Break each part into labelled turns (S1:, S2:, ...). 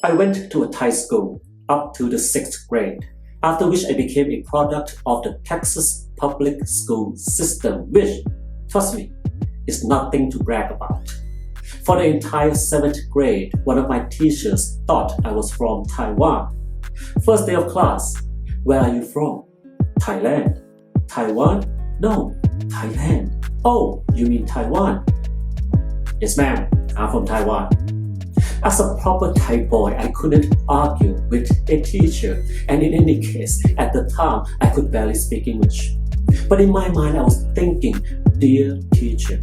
S1: I went to a Thai school up to the 6th grade, after which I became a product of the Texas public school system, which, trust me, is nothing to brag about. For the entire 7th grade, one of my teachers thought I was from Taiwan. First day of class, where are you from? Thailand. Taiwan? No, Thailand. Oh, you mean Taiwan? Yes ma'am, I'm from Taiwan. As a proper Thai boy, I couldn't argue with a teacher, and in any case, at the time, I could barely speak English. But in my mind, I was thinking, dear teacher,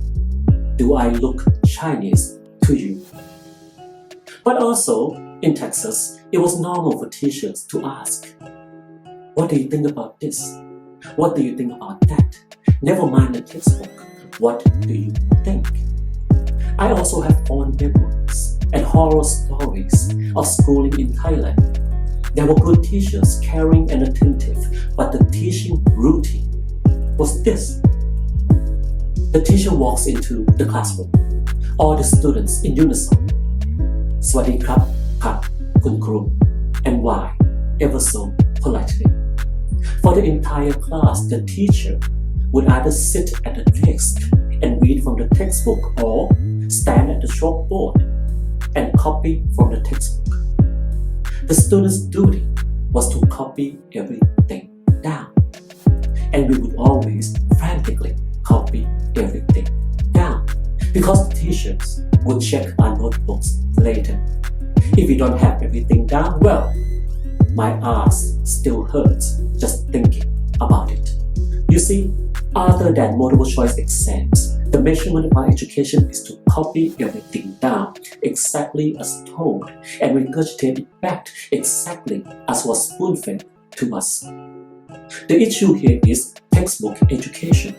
S1: do I look Chinese to you? But also, in Texas, it was normal for teachers to ask, what do you think about this? What do you think about that? Never mind the textbook. What do you think? I also have fond memories and horror stories of schooling in Thailand. There were good teachers, caring and attentive, but the teaching routine was this. The teacher walks into the classroom. All the students in unison. สวัสดีครับค่ะคุณครู and why ever so politely. For the entire class, the teacher would either sit at the desk and read from the textbook or stand at the chalkboard and copy from the textbook. The student's duty was to copy everything down, and we would always frantically copy everything down because the teachers would check our notebooks later. If we don't have everything down, well, my ass still hurts just thinking about it. You see, other than multiple choice exams, the measurement of our education is to copy everything down exactly as told and regurgitate it back exactly as was spoon-fed to us. The issue here is textbook education.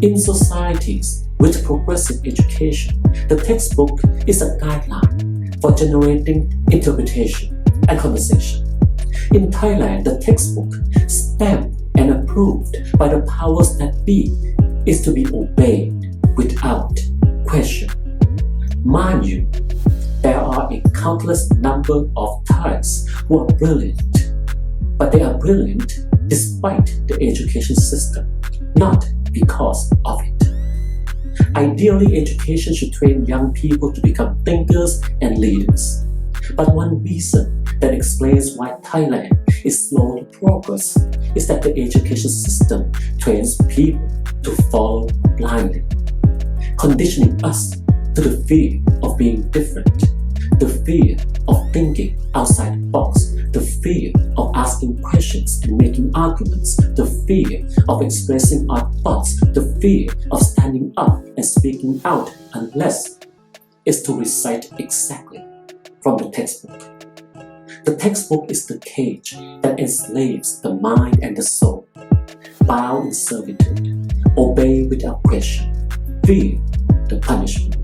S1: In societies with progressive education, the textbook is a guideline for generating interpretation and conversation. In Thailand, the textbook, stamped and approved by the powers that be, is to be obeyed without question. Mind you, there are a countless number of Thais who are brilliant, but they are brilliant despite the education system, not because of it. Ideally, education should train young people to become thinkers and leaders. But one reason that explains why Thailand is slow to progress is that the education system trains people to follow blindly, conditioning us to the fear of being different, the fear of thinking outside the box, the fear of asking questions and making arguments, the fear of expressing our thoughts, the fear of standing up and speaking out unless it's to recite exactly from the textbook. The textbook is the cage that enslaves the mind and the soul. Bow in servitude, obey without question, fear the punishment.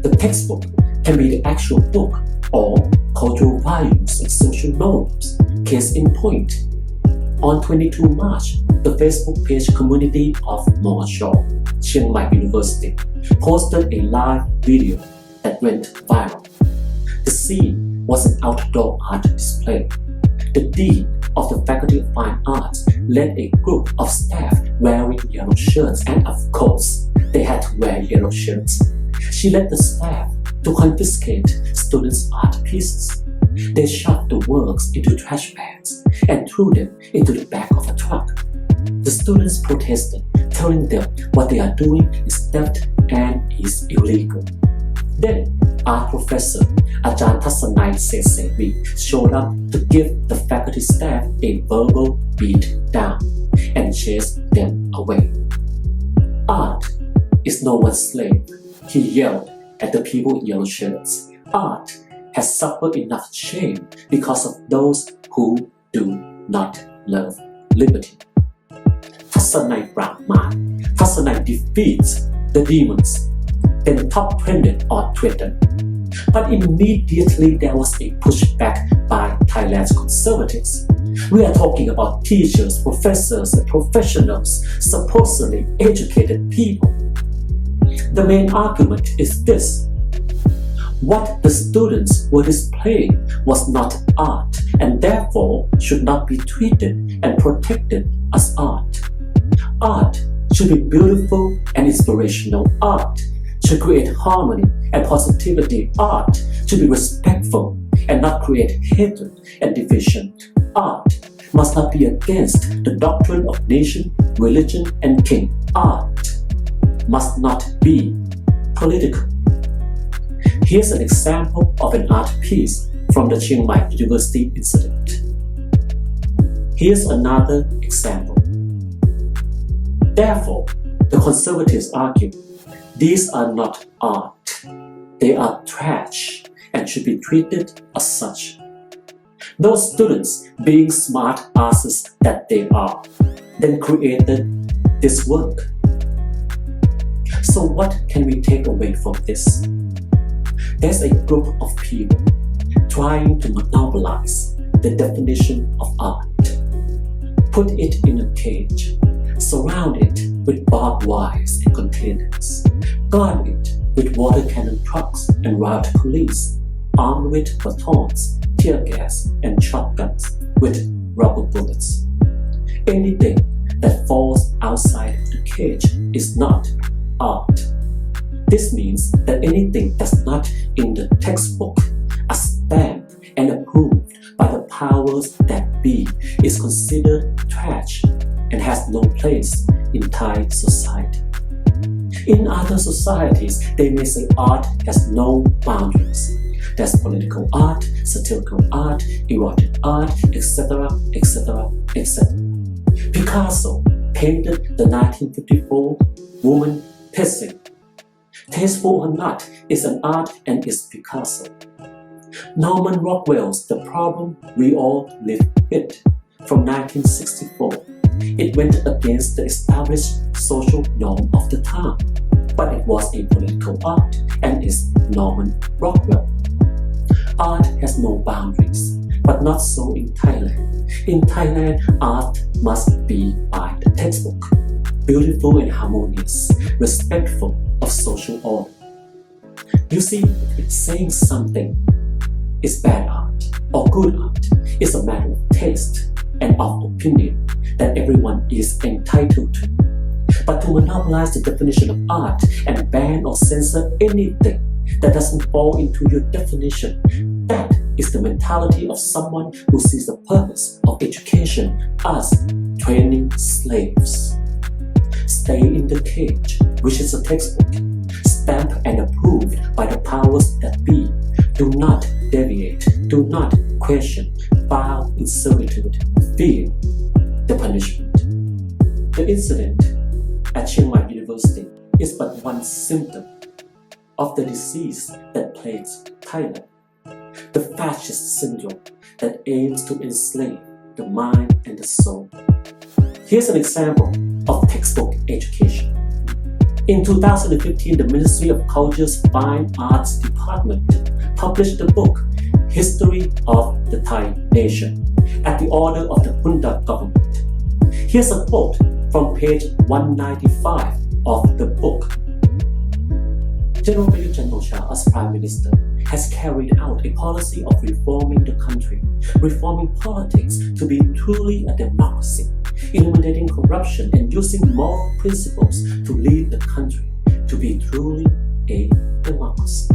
S1: The textbook can be the actual book or cultural values and social norms. Case in point, on 22 March, the Facebook page community of Moshaw, Chiang Mai University, posted a live video that went viral. The scene was an outdoor art display. The dean of the Faculty of Fine Arts led a group of staff wearing yellow shirts, and of course, they had to wear yellow shirts. She led the staff to confiscate students' art pieces. They shoved the works into trash bags and threw them into the back of a truck. The students protested, telling them what they are doing is theft and is illegal. Then, art professor Ajahn Tassanai Sesevi showed up to give the faculty staff a verbal beat down and chase them away. Art is no one's slave, he yelled at the people in yellow shirts. Art has suffered enough shame because of those who do not love liberty. Tassanai Brahman, Tassanai defeats the demons, then top trended on Twitter. But immediately there was a pushback by Thailand's conservatives. We are talking about teachers, professors, and professionals, supposedly educated people. The main argument is this. What the students were displaying was not art and therefore should not be treated and protected as art. Art should be beautiful and inspirational. Art should create harmony and positivity. Art should be respectful and not create hatred and division. Art must not be against the doctrine of nation, religion, and king. Art must not be political. Here's an example of an art piece from the Chiang Mai University incident. Here's another example. Therefore, the conservatives argue, these are not art. They are trash and should be treated as such. Those students, being smart asses that they are, then created this work. So what can we take away from this? There's a group of people trying to monopolize the definition of art. Put it in a cage, surround it with barbed wires and containers, guard it with water cannon trucks and riot police, armed with batons, tear gas, and shotguns with rubber bullets. Anything that falls outside the cage is not art. This means that anything that's not in the textbook, as stamped and approved by the powers that be, is considered trash and has no place in Thai society. In other societies, they may say art has no boundaries. There's political art, satirical art, erotic art, etc., etc., etc. Picasso painted the 1954 woman pissing. Tasteful or not, is an art and is Picasso. Norman Rockwell's The Problem We All Live With from 1964. It went against the established social norm of the time, but it was a political art and is Norman Rockwell. Art has no boundaries, but not so in Thailand. In Thailand, art must be by the textbook, beautiful and harmonious, respectful of social order. You see, saying something is bad art or good art is a matter of taste and of opinion that everyone is entitled to. But to monopolize the definition of art and ban or censor anything that doesn't fall into your definition, that is the mentality of someone who sees the purpose of education as training slaves. Stay in the cage, which is a textbook, stamped and approved by the powers that be. Do not deviate, do not question, bow in servitude, fear the punishment. The incident at Chiang Mai University is but one symptom of the disease that plagues Thailand, the fascist syndrome that aims to enslave the mind and the soul. Here's an example of textbook education. In 2015, the Ministry of Culture's Fine Arts Department published the book History of the Thai Nation at the order of the Junta government. Here's a quote from page 195 of the book. General Prayut Chan-o-cha, as Prime Minister, has carried out a policy of reforming the country, reforming politics to be truly a democracy, eliminating corruption and using moral principles to lead the country to be truly a democracy.